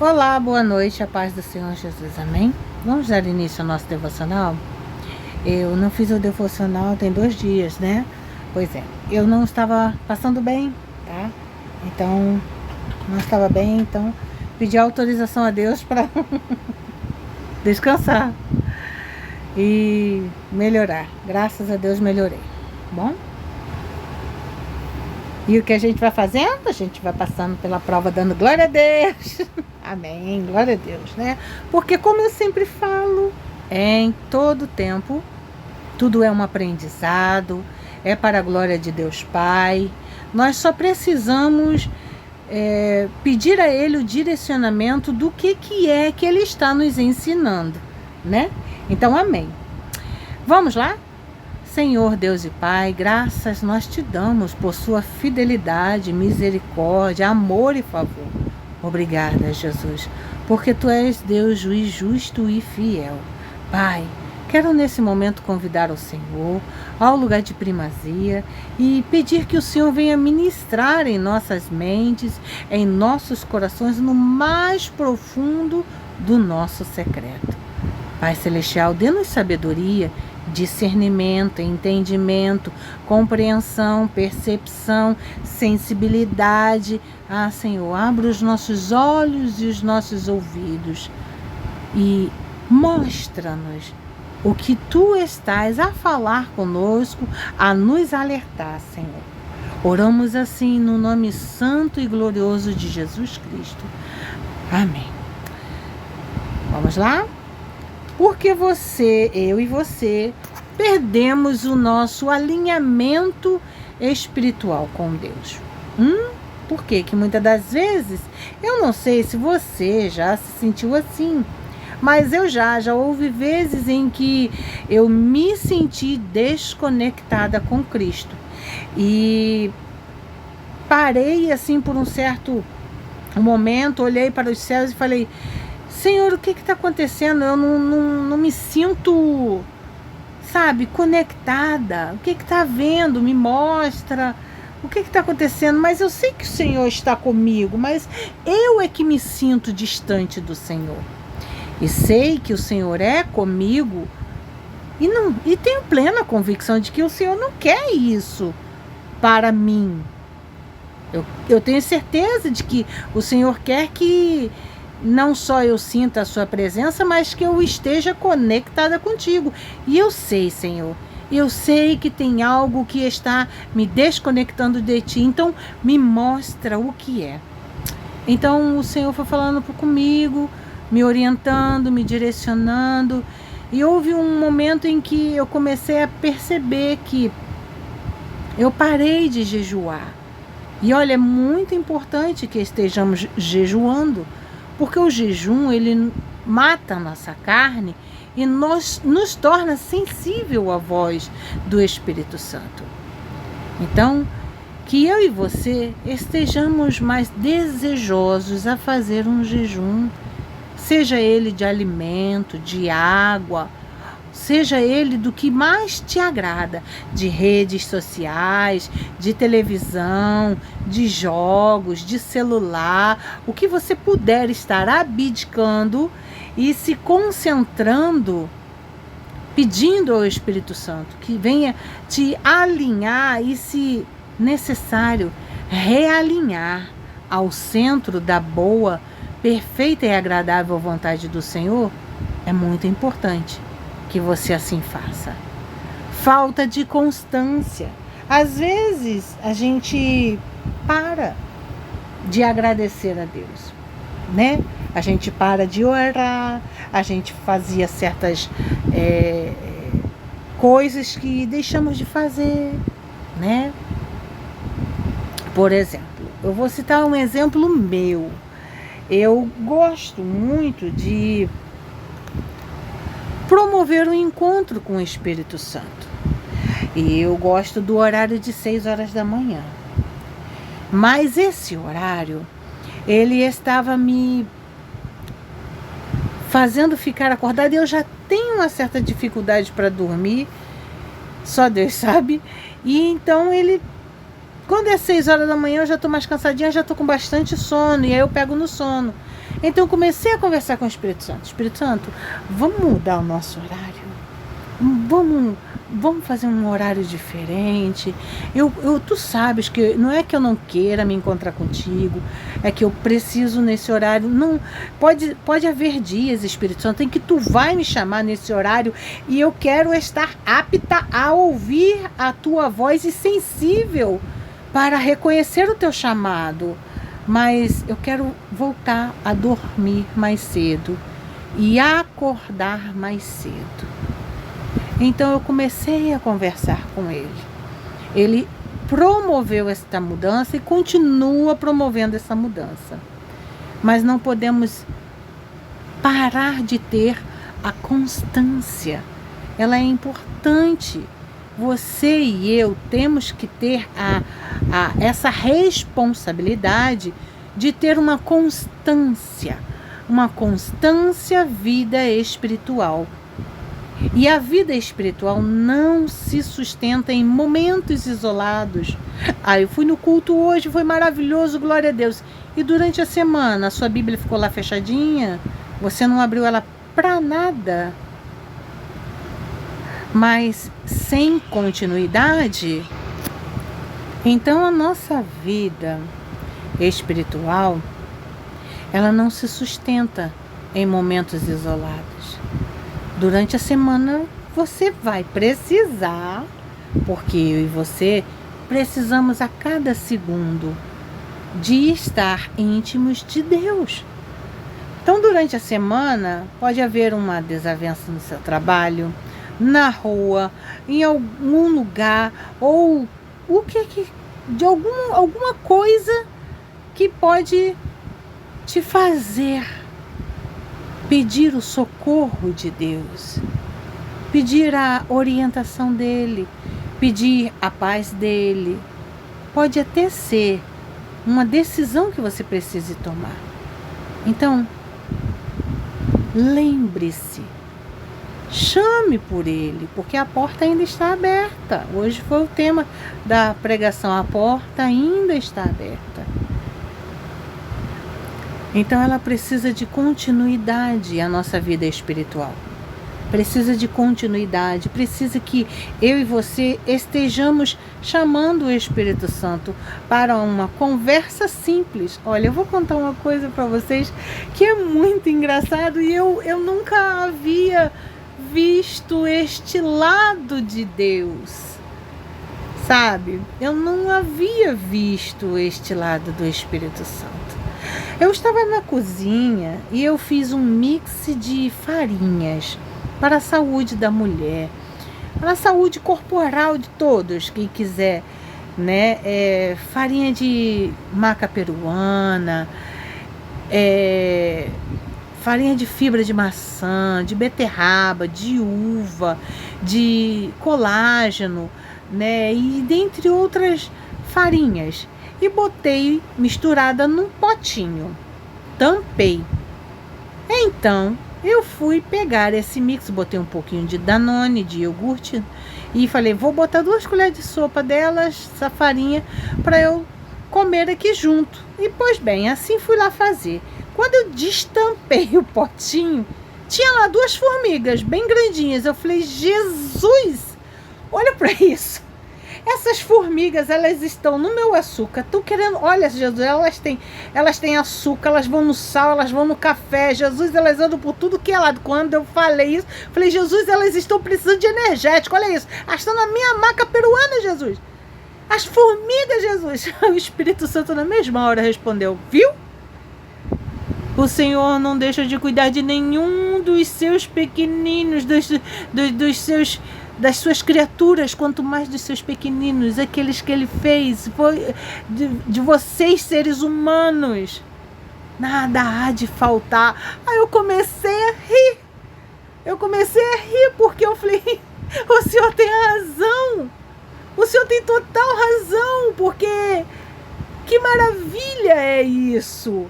Olá, boa noite, a paz do Senhor Jesus, amém? Vamos dar início ao nosso devocional? Eu não fiz o devocional tem 2 dias, né? Pois é, eu não estava passando bem, tá? Então, não estava bem, então pedi autorização a Deus para descansar e melhorar. Graças a Deus melhorei, bom? E o que a gente vai fazendo? A gente vai passando pela prova dando glória a Deus. Amém, glória a Deus, né? Porque como eu sempre falo, em todo tempo, tudo é um aprendizado, é para a glória de Deus Pai. Nós só precisamos pedir a Ele o direcionamento do que é que Ele está nos ensinando, né? Então, amém. Vamos lá? Senhor Deus e Pai, graças nós te damos por sua fidelidade, misericórdia, amor e favor. Obrigada, Jesus, porque tu és Deus, juiz justo e fiel. Pai, quero nesse momento convidar o Senhor ao lugar de primazia e pedir que o Senhor venha ministrar em nossas mentes, em nossos corações, no mais profundo do nosso secreto. Pai Celestial, dê-nos sabedoria, discernimento, entendimento, compreensão, percepção, sensibilidade. Senhor, abre os nossos olhos e os nossos ouvidos e mostra-nos o que tu estás a falar conosco, a nos alertar, Senhor. Oramos assim no nome santo e glorioso de Jesus Cristo. Amém. Vamos lá? Porque eu e você, perdemos o nosso alinhamento espiritual com Deus. Por quê? Que muitas das vezes, eu não sei se você já se sentiu assim, mas eu já houve vezes em que eu me senti desconectada com Cristo. E parei assim por um certo momento, olhei para os céus e falei: Senhor, o que está acontecendo? Eu não me sinto, conectada. O que está havendo? Me mostra. O que está acontecendo? Mas eu sei que o Senhor está comigo, mas eu é que me sinto distante do Senhor. E sei que o Senhor é comigo e tenho plena convicção de que o Senhor não quer isso para mim. Eu tenho certeza de que o Senhor quer que não só eu sinta a sua presença, mas que eu esteja conectada contigo. E eu sei, Senhor, eu sei que tem algo que está me desconectando de ti. Então, me mostra o que é. Então, o Senhor foi falando comigo, me orientando, me direcionando. E houve um momento em que eu comecei a perceber que eu parei de jejuar. E olha, é muito importante que estejamos jejuando, porque o jejum, ele mata a nossa carne e nos torna sensível à voz do Espírito Santo. Então, que eu e você estejamos mais desejosos a fazer um jejum, seja ele de alimento, de água, seja ele do que mais te agrada, de redes sociais, de televisão, de jogos, de celular, o que você puder estar abdicando e se concentrando, pedindo ao Espírito Santo que venha te alinhar e, se necessário, realinhar ao centro da boa, perfeita e agradável vontade do Senhor, é muito importante que você assim faça. Falta de constância. Às vezes a gente para de agradecer a Deus, né? A gente para de orar, a gente fazia certas coisas que deixamos de fazer, né? Por exemplo, eu vou citar um exemplo meu. Eu gosto muito de promover um encontro com o Espírito Santo. E eu gosto do horário de 6 horas da manhã. Mas esse horário, ele estava me fazendo ficar acordada e eu já tenho uma certa dificuldade para dormir, só Deus sabe. E então quando é 6 horas da manhã eu já estou mais cansadinha, já estou com bastante sono, e aí eu pego no sono. Então eu comecei a conversar com o Espírito Santo. Espírito Santo, vamos mudar o nosso horário? Vamos fazer um horário diferente. Tu sabes que não é que eu não queira me encontrar contigo, é que eu preciso nesse horário. Não pode haver dias, Espírito Santo, em que tu vai me chamar nesse horário e eu quero estar apta a ouvir a tua voz e sensível para reconhecer o teu chamado. Mas eu quero voltar a dormir mais cedo e acordar mais cedo. Então eu comecei a conversar com ele. Ele promoveu esta mudança e continua promovendo essa mudança. Mas não podemos parar de ter a constância. Ela é importante. Você e eu temos que ter essa responsabilidade de ter uma constância vida espiritual. E a vida espiritual não se sustenta em momentos isolados. Eu fui no culto hoje, foi maravilhoso, glória a Deus. E durante a semana, a sua Bíblia ficou lá fechadinha? Você não abriu ela para nada? Mas sem continuidade? Então a nossa vida espiritual, ela não se sustenta em momentos isolados. Durante a semana você vai precisar, porque eu e você precisamos a cada segundo de estar íntimos de Deus. Então durante a semana pode haver uma desavença no seu trabalho, na rua, em algum lugar, ou de alguma coisa que pode te fazer pedir o socorro de Deus, pedir a orientação dele, pedir a paz dele. Pode até ser uma decisão que você precise tomar. Então, lembre-se, chame por ele, porque a porta ainda está aberta. Hoje foi o tema da pregação, a porta ainda está aberta. Então ela precisa de continuidade, a nossa vida espiritual. Precisa de continuidade, precisa que eu e você estejamos chamando o Espírito Santo para uma conversa simples. Olha, eu vou contar uma coisa para vocês que é muito engraçado e eu nunca havia visto este lado de Deus, sabe? Eu não havia visto este lado do Espírito Santo. Eu estava na cozinha e eu fiz um mix de farinhas para a saúde da mulher, para a saúde corporal de todos, quem quiser, né? Farinha de maca peruana, farinha de fibra de maçã, de beterraba, de uva, de colágeno, né? E dentre outras farinhas. E botei misturada num potinho. Tampei. Então, eu fui pegar esse mix, botei um pouquinho de Danone, de iogurte, e falei, vou botar 2 colheres de sopa delas, essa farinha, para eu comer aqui junto. E, pois bem, assim fui lá fazer. Quando eu destampei o potinho, tinha lá 2 formigas bem grandinhas. Eu falei, Jesus, olha para isso. Essas formigas, elas estão no meu açúcar. Tô querendo, olha, Jesus, elas têm açúcar, elas vão no sal, elas vão no café. Jesus, elas andam por tudo que é lado. Quando eu falei isso, falei, Jesus, elas estão precisando de energético. Olha isso, elas estão na minha maca peruana, Jesus. As formigas, Jesus. O Espírito Santo na mesma hora respondeu, viu? O Senhor não deixa de cuidar de nenhum dos seus pequeninos, das suas criaturas, quanto mais dos seus pequeninos, aqueles que Ele fez, de vocês, seres humanos. Nada há de faltar. Aí eu comecei a rir. Porque eu falei, o Senhor tem razão. O Senhor tem total razão, porque que maravilha é isso.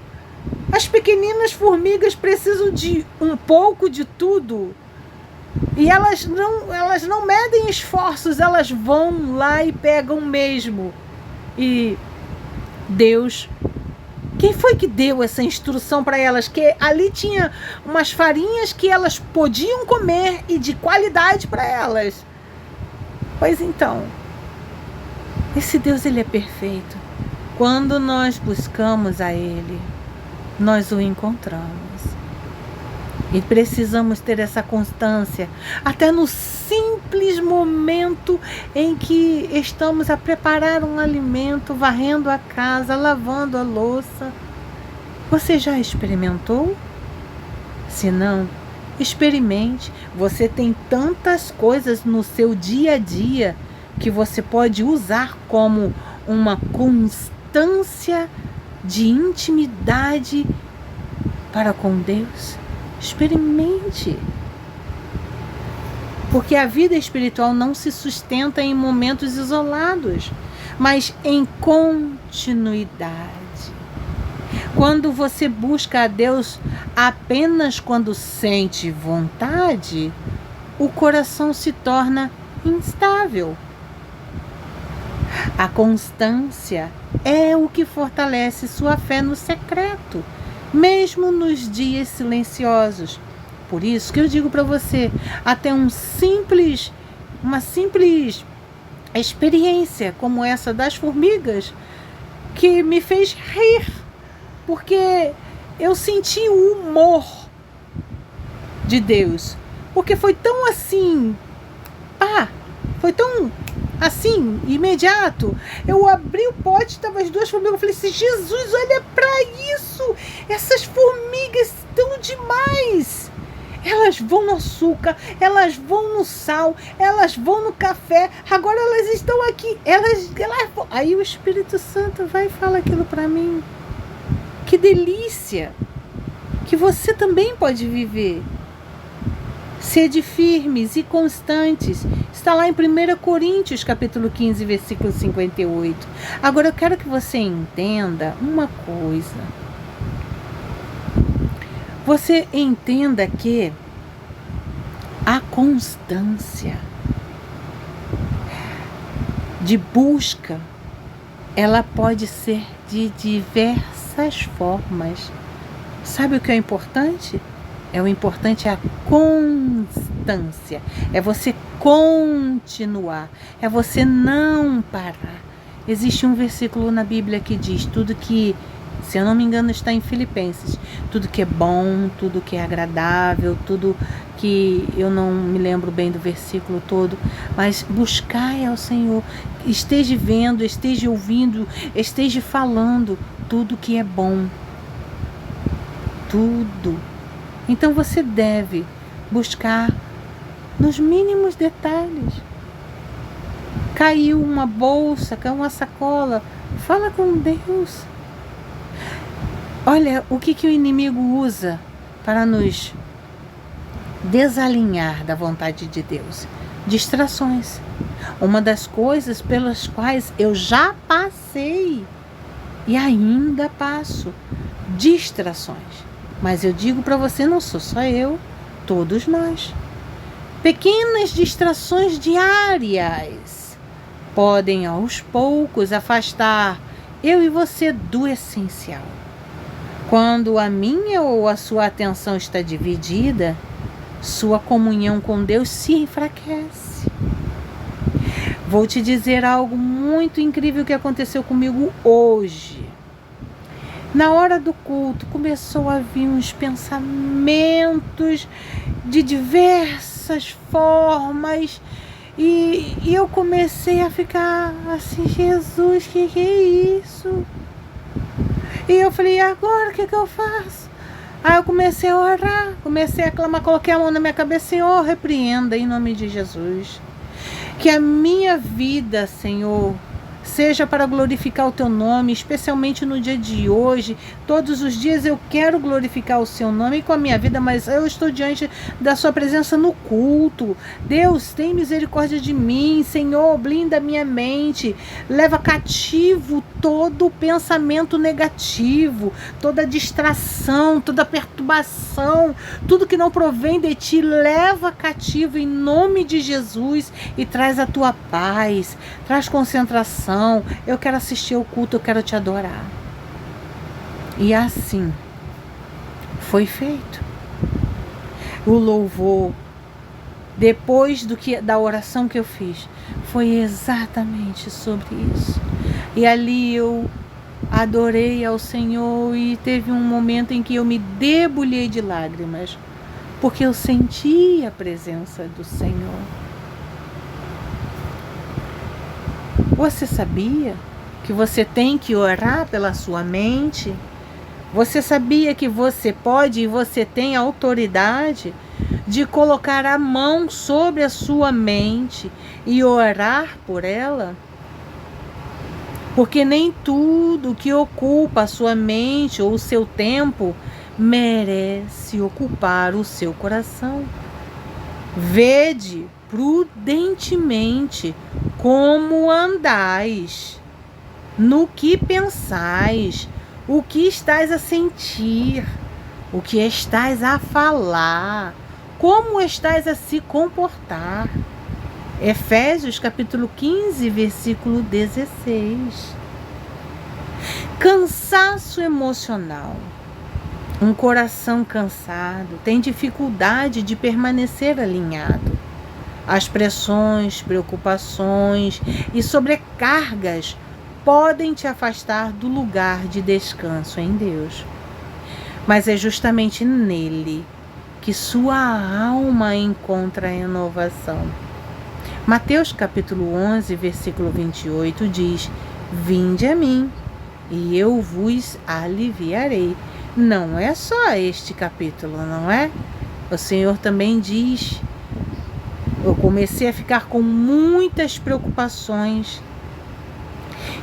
As pequeninas formigas precisam de um pouco de tudo. E elas não medem esforços, elas vão lá e pegam mesmo. E Deus Quem foi que deu essa instrução para elas? Que ali tinha umas farinhas que elas podiam comer e de qualidade para elas. Pois então, esse Deus, ele é perfeito. Quando nós buscamos a Ele, nós o encontramos. E precisamos ter essa constância, até no simples momento em que estamos a preparar um alimento, varrendo a casa, lavando a louça. Você já experimentou? Se não, experimente. Você tem tantas coisas no seu dia a dia que você pode usar como uma constância de intimidade para com Deus. Experimente. Porque a vida espiritual não se sustenta em momentos isolados, mas em continuidade. Quando você busca a Deus apenas quando sente vontade, o coração se torna instável. A constância é o que fortalece sua fé no secreto, mesmo nos dias silenciosos. Por isso que eu digo para você, até uma simples experiência como essa das formigas, que me fez rir, porque eu senti o humor de Deus, porque foi tão assim, foi tão assim, imediato. Eu abri o pote, estavam as duas formigas. Eu falei assim, Jesus, olha para isso. Essas formigas estão demais. Elas vão no açúcar, elas vão no sal, elas vão no café. Agora elas estão aqui. Elas vão. Aí o Espírito Santo vai e fala aquilo para mim. Que delícia. Que você também pode viver. Sede firmes e constantes. Está lá em 1 Coríntios, capítulo 15, versículo 58. Agora eu quero que você entenda uma coisa. Você entenda que a constância de busca, ela pode ser de diversas formas. Sabe o que é importante? O importante é a constância, é você continuar, é você não parar. Existe um versículo na Bíblia que diz, tudo que, se eu não me engano, está em Filipenses, tudo que é bom, tudo que é agradável, tudo que eu não me lembro bem do versículo todo, mas buscai ao Senhor, esteja vendo, esteja ouvindo, esteja falando tudo que é bom, tudo. Então você deve buscar nos mínimos detalhes. Caiu uma bolsa, caiu uma sacola, fala com Deus. Olha o que o inimigo usa para nos desalinhar da vontade de Deus. Distrações. Uma das coisas pelas quais eu já passei e ainda passo. Distrações. Mas eu digo para você, não sou só eu, todos nós. Pequenas distrações diárias podem aos poucos afastar eu e você do essencial. Quando a minha ou a sua atenção está dividida, sua comunhão com Deus se enfraquece. Vou te dizer algo muito incrível que aconteceu comigo hoje. Na hora do culto, começou a vir uns pensamentos de diversas formas e eu comecei a ficar assim, Jesus, que é isso? E eu falei, agora o que eu faço? Aí eu comecei a orar, comecei a clamar, coloquei a mão na minha cabeça, Senhor, repreenda em nome de Jesus. Que a minha vida, Senhor, seja para glorificar o Teu nome, especialmente no dia de hoje. Todos os dias eu quero glorificar o Seu nome com a minha vida, mas eu estou diante da Sua presença no culto. Deus, tem misericórdia de mim, Senhor, blinda a minha mente, leva cativo todo pensamento negativo, toda distração, toda perturbação, tudo que não provém de Ti, leva cativo em nome de Jesus e traz a Tua paz, traz concentração. Eu quero assistir ao culto, eu quero Te adorar. E assim foi feito. O louvor, depois da oração que eu fiz, foi exatamente sobre isso. E ali eu adorei ao Senhor e teve um momento em que eu me debulhei de lágrimas, porque eu senti a presença do Senhor. Você sabia que você tem que orar pela sua mente? Você sabia que você pode e você tem autoridade de colocar a mão sobre a sua mente e orar por ela? Porque nem tudo que ocupa a sua mente ou o seu tempo merece ocupar o seu coração. Vede prudentemente como andais, no que pensais, o que estás a sentir, o que estás a falar, como estás a se comportar. Efésios capítulo 15, versículo 16. Cansaço emocional. Um coração cansado tem dificuldade de permanecer alinhado. As pressões, preocupações e sobrecargas podem te afastar do lugar de descanso em Deus. Mas é justamente nele que sua alma encontra renovação. Mateus capítulo 11, versículo 28 diz: Vinde a mim, e eu vos aliviarei. Não é só este capítulo, não é? O Senhor também diz: eu comecei a ficar com muitas preocupações,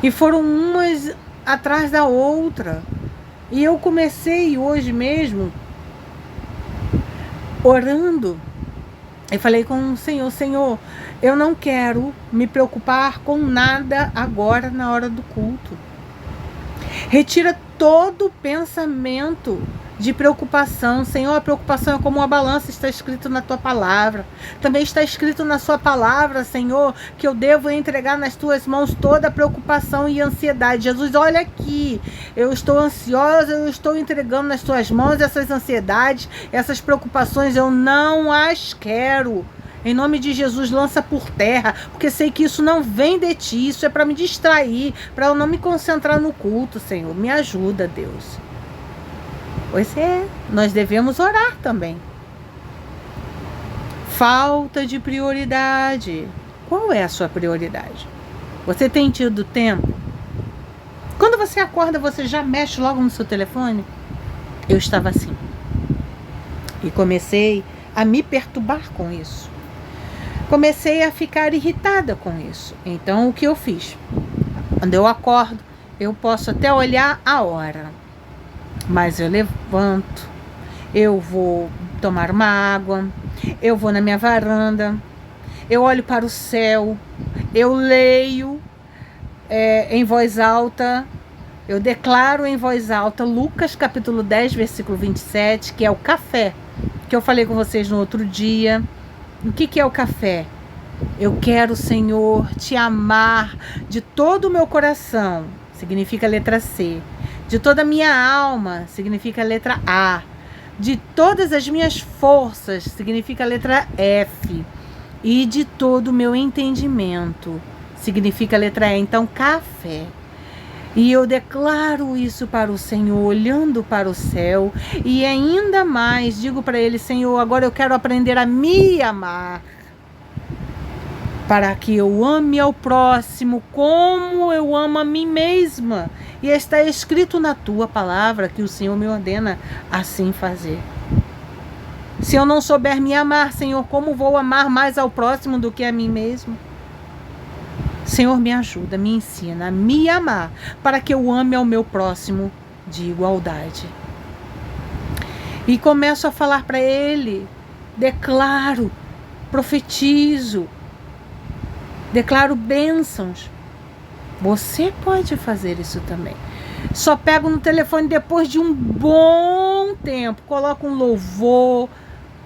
e foram umas atrás da outra. E eu comecei hoje mesmo, orando, e falei com o Senhor: Senhor, eu não quero me preocupar com nada agora na hora do culto. Retira todo o pensamento de preocupação. Senhor, a preocupação é como uma balança, está escrito na tua palavra. Também está escrito na sua palavra, Senhor, que eu devo entregar nas tuas mãos toda a preocupação e ansiedade. Jesus, olha aqui, eu estou ansiosa, eu estou entregando nas tuas mãos essas ansiedades, essas preocupações, eu não as quero. Em nome de Jesus, lança por terra, porque sei que isso não vem de ti, isso é para me distrair, para eu não me concentrar no culto, Senhor. Me ajuda, Deus. Pois é, nós devemos orar também. Falta de prioridade. Qual é a sua prioridade? Você tem tido tempo? Quando você acorda, você já mexe logo no seu telefone? Eu estava assim. E comecei a me perturbar com isso. Comecei a ficar irritada com isso. Então, o que eu fiz? Quando eu acordo, eu posso até olhar a hora, mas eu levanto, eu vou tomar uma água, eu vou na minha varanda, eu olho para o céu, eu leio em voz alta, eu declaro em voz alta Lucas capítulo 10, versículo 27, que é o café, que eu falei com vocês no outro dia. O que é o café? Eu quero, Senhor, te amar de todo o meu coração, significa letra C. De toda a minha alma, significa letra A. De todas as minhas forças, significa letra F. E de todo o meu entendimento, significa letra E. Então, café. E eu declaro isso para o Senhor, olhando para o céu. E ainda mais, digo para Ele: Senhor, agora eu quero aprender a me amar, para que eu ame ao próximo como eu amo a mim mesma. E está escrito na tua palavra que o Senhor me ordena assim fazer. Se eu não souber me amar, Senhor, como vou amar mais ao próximo do que a mim mesmo? Senhor, me ajuda, me ensina a me amar, para que eu ame ao meu próximo de igualdade. E começo a falar para Ele, declaro, profetizo, declaro bênçãos. Você pode fazer isso também. Só pego no telefone depois de um bom tempo, coloco um louvor,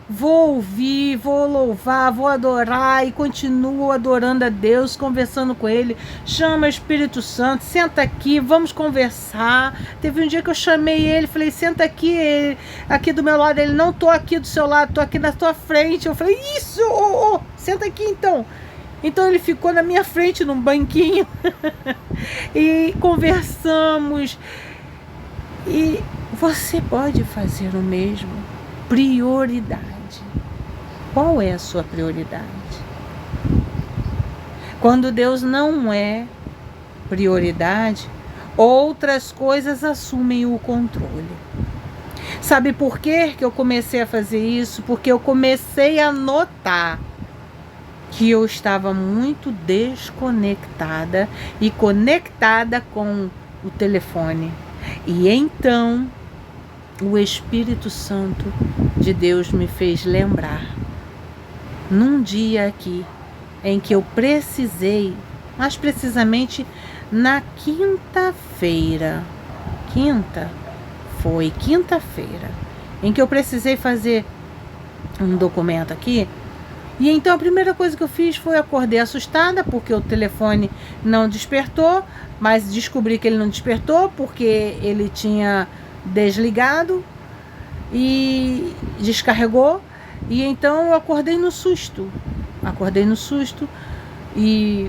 vou ouvir, vou louvar, vou adorar e continuo adorando a Deus, conversando com Ele. Chama o Espírito Santo, senta aqui, vamos conversar. Teve um dia que eu chamei ele, falei, senta aqui, ele, aqui do meu lado. Ele, não tô aqui do seu lado, tô aqui na tua frente. Eu falei, isso, senta aqui então. Então ele ficou na minha frente num banquinho e conversamos. E você pode fazer o mesmo. Prioridade. Qual é a sua prioridade? Quando Deus não é prioridade, outras coisas assumem o controle. Sabe por que eu comecei a fazer isso? Porque eu comecei a notar que eu estava muito desconectada e conectada com o telefone. E então o Espírito Santo de Deus me fez lembrar, num dia aqui, em que eu precisei, mais precisamente na quinta-feira, quinta-feira, em que eu precisei fazer um documento aqui. E então a primeira coisa que eu fiz foi acordei assustada, porque o telefone não despertou, mas descobri que ele não despertou porque ele tinha desligado e descarregou. E então eu acordei no susto e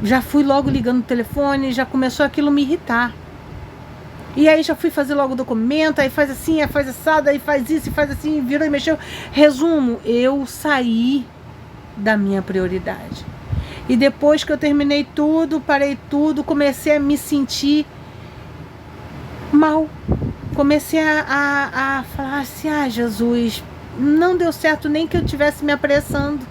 já fui logo ligando o telefone, já começou aquilo me irritar. E aí já fui fazer logo o documento, aí faz assim, aí faz assado, aí faz isso, e faz assim, virou e mexeu. Resumo, eu saí da minha prioridade. E depois que eu terminei tudo, parei tudo, comecei a me sentir mal. Comecei a falar assim, Jesus, não deu certo nem que eu estivesse me apressando.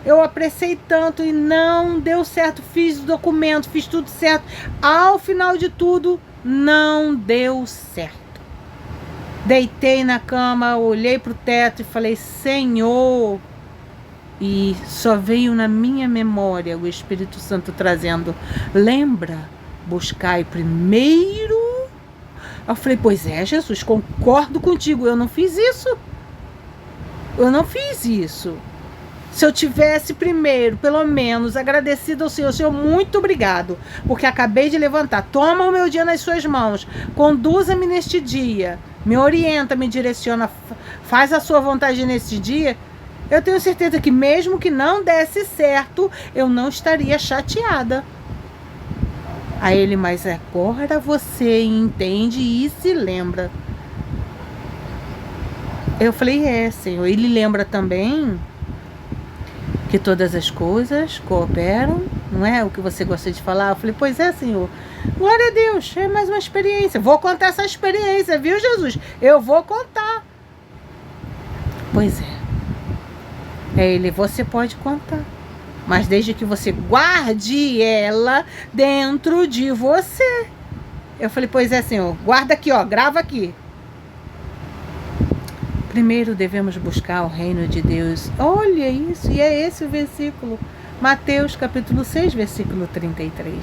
Eu apressei tanto e não deu certo. Fiz o documento, fiz tudo certo. Ao final de tudo, não deu certo. Deitei na cama, olhei para o teto e falei, Senhor. E só veio na minha memória o Espírito Santo trazendo, lembra, buscai primeiro. Eu falei, pois é, Jesus, concordo contigo, eu não fiz isso. Se eu tivesse primeiro, pelo menos, agradecido ao Senhor, muito obrigado, porque acabei de levantar. Toma o meu dia nas suas mãos, conduza-me neste dia, me orienta, me direciona, faz a sua vontade neste dia. Eu tenho certeza que mesmo que não desse certo, eu não estaria chateada. Aí ele, mas agora você entende e se lembra. Eu falei, Senhor. Ele lembra também que todas as coisas cooperam, não é o que você gosta de falar? Eu falei, pois é, Senhor. Glória a Deus, é mais uma experiência. Vou contar essa experiência, viu, Jesus? Eu vou contar. Pois é. Ele, você pode contar, mas desde que você guarde ela dentro de você. Eu falei, pois é, Senhor, guarda aqui, grava aqui. Primeiro devemos buscar o reino de Deus. Olha isso, e é esse o versículo. Mateus capítulo 6, versículo 33.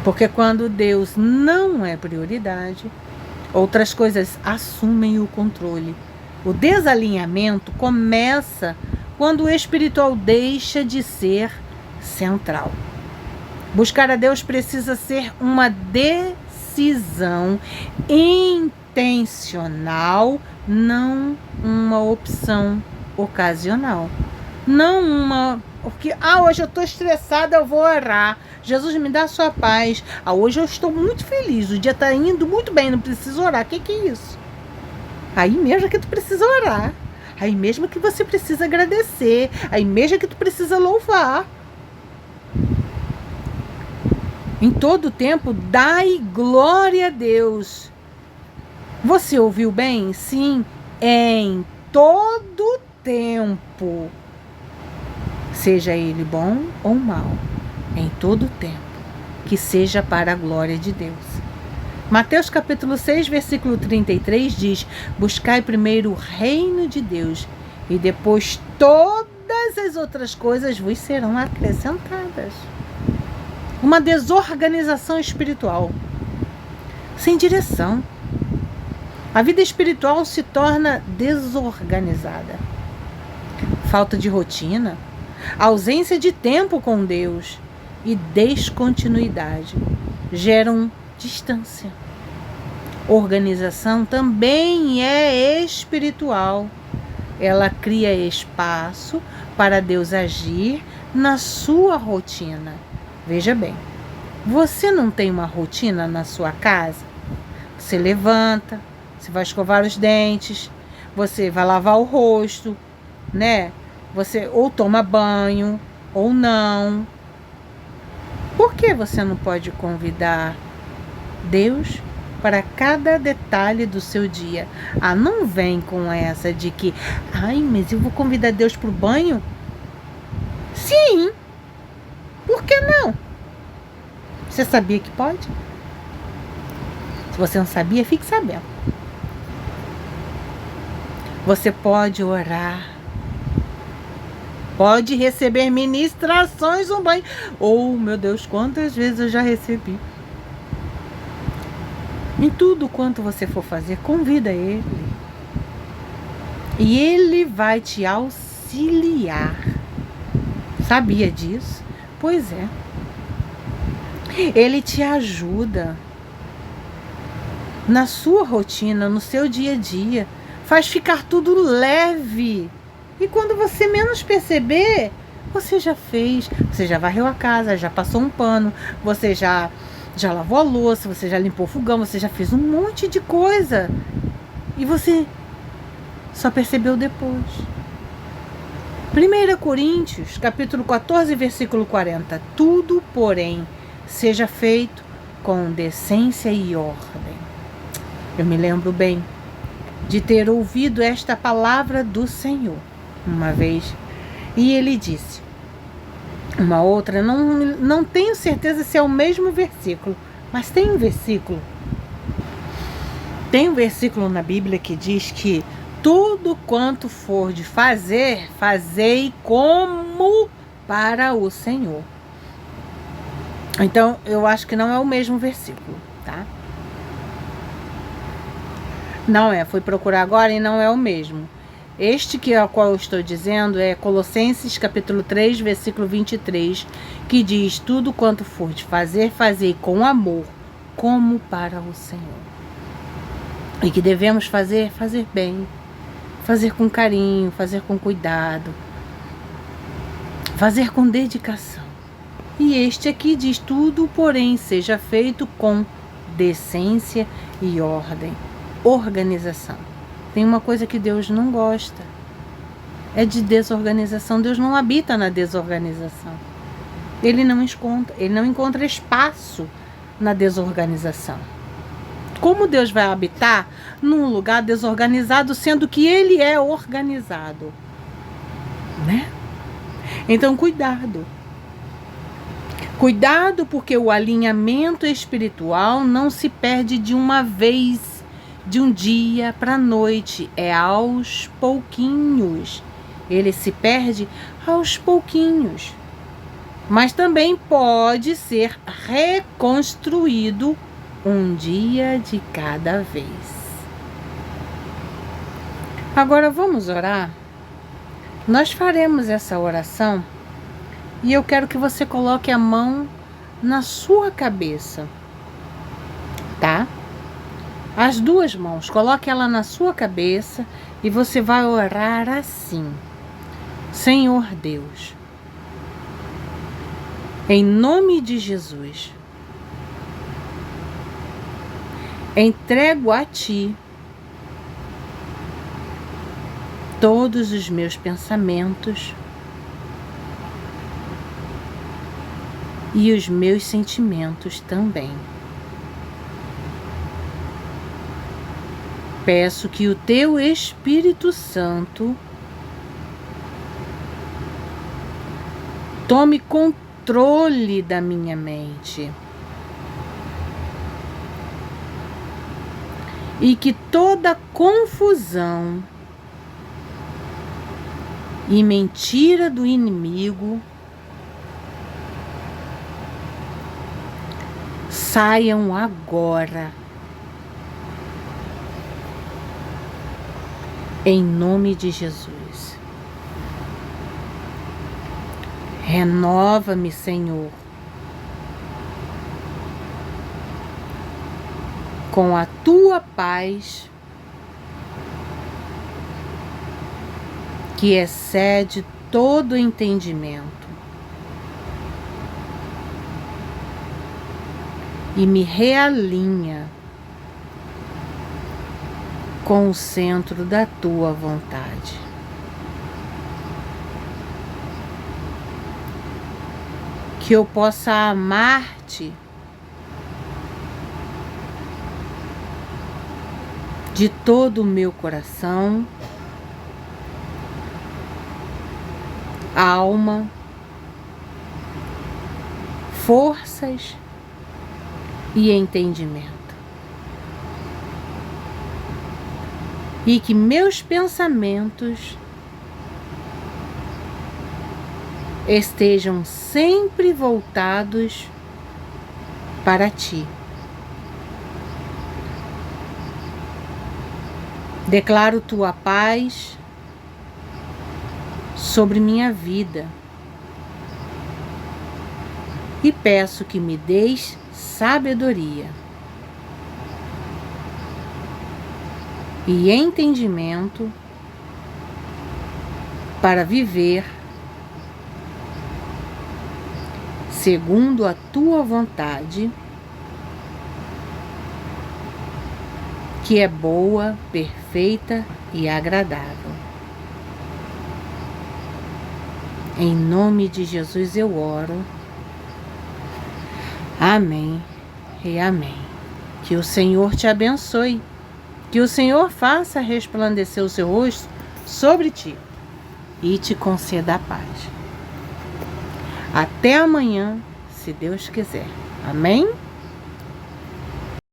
Porque quando Deus não é prioridade, outras coisas assumem o controle. O desalinhamento começa quando o espiritual deixa de ser central. Buscar a Deus precisa ser uma decisão intencional, não uma opção ocasional. Não uma... Porque, hoje eu estou estressada, eu vou orar. Jesus, me dá a sua paz. Hoje eu estou muito feliz, o dia está indo muito bem, não preciso orar. O que é isso? Aí mesmo que tu precisa orar. Aí mesmo que você precisa agradecer. Aí mesmo que tu precisa louvar. Em todo tempo, dai glória a Deus. Você ouviu bem? Sim, em todo tempo. Seja ele bom ou mau. Em todo tempo. Que seja para a glória de Deus. Mateus capítulo 6, versículo 33 diz, buscai primeiro o reino de Deus e depois todas as outras coisas vos serão acrescentadas. Uma desorganização espiritual, sem direção. A vida espiritual se torna desorganizada. Falta de rotina, ausência de tempo com Deus e descontinuidade geram distância. Organização também é espiritual. Ela cria espaço para Deus agir na sua rotina. Veja bem, você não tem uma rotina na sua casa? Você levanta, você vai escovar os dentes, você vai lavar o rosto, né? Você ou toma banho ou não. Por que você não pode convidar Deus para cada detalhe do seu dia? Ah, não vem com essa de que, mas eu vou convidar Deus para o banho? Sim, por que não? Você sabia que pode? Se você não sabia, fique sabendo. Você pode orar, pode receber ministrações no banho. Oh, meu Deus, quantas vezes eu já recebi. Em tudo quanto você for fazer, convida Ele. E Ele vai te auxiliar. Sabia disso? Pois é. Ele te ajuda na sua rotina, no seu dia a dia. Faz ficar tudo leve. E quando você menos perceber, você já fez. Você já varreu a casa, já passou um pano, você já lavou a louça, você já limpou o fogão, você já fez um monte de coisa. E você só percebeu depois. 1 Coríntios, capítulo 14, versículo 40. Tudo, porém, seja feito com decência e ordem. Eu me lembro bem de ter ouvido esta palavra do Senhor uma vez. E ele disse, uma outra, não tenho certeza se é o mesmo versículo, mas tem um versículo na Bíblia que diz que tudo quanto for de fazer, fazei como para o Senhor. Então, eu acho que não é o mesmo versículo, tá? Não é, fui procurar agora e não é o mesmo. Este que é o qual eu estou dizendo é Colossenses capítulo 3, versículo 23, que diz, tudo quanto for de fazer, fazei com amor, como para o Senhor. E que devemos fazer bem, fazer com carinho, fazer com cuidado, fazer com dedicação. E este aqui diz, tudo, porém, seja feito com decência e ordem, organização. Tem uma coisa que Deus não gosta, é de desorganização. Deus não habita na desorganização. Ele não encontra espaço na desorganização. Como Deus vai habitar num lugar desorganizado, sendo que Ele é organizado, né? Então, cuidado. Cuidado, porque o alinhamento espiritual não se perde de uma vez, de um dia para a noite, é aos pouquinhos. Ele se perde aos pouquinhos. Mas também pode ser reconstruído um dia de cada vez. Agora vamos orar? Nós faremos essa oração e eu quero que você coloque a mão na sua cabeça, tá? As duas mãos, coloque ela na sua cabeça e você vai orar assim. Senhor Deus, em nome de Jesus, entrego a Ti todos os meus pensamentos e os meus sentimentos também. Peço que o Teu Espírito Santo tome controle da minha mente e que toda confusão e mentira do inimigo saiam agora. Em nome de Jesus. Renova-me, Senhor, com a tua paz, que excede todo entendimento, e me realinha com o centro da tua vontade. Que eu possa amar-te de todo o meu coração, alma, forças e entendimento. E que meus pensamentos estejam sempre voltados para ti. Declaro tua paz sobre minha vida e peço que me deis sabedoria e entendimento para viver segundo a tua vontade, que é boa, perfeita e agradável. Em nome de Jesus eu oro. Amém e amém. Que o Senhor te abençoe. Que o Senhor faça resplandecer o seu rosto sobre ti e te conceda a paz. Até amanhã, se Deus quiser. Amém?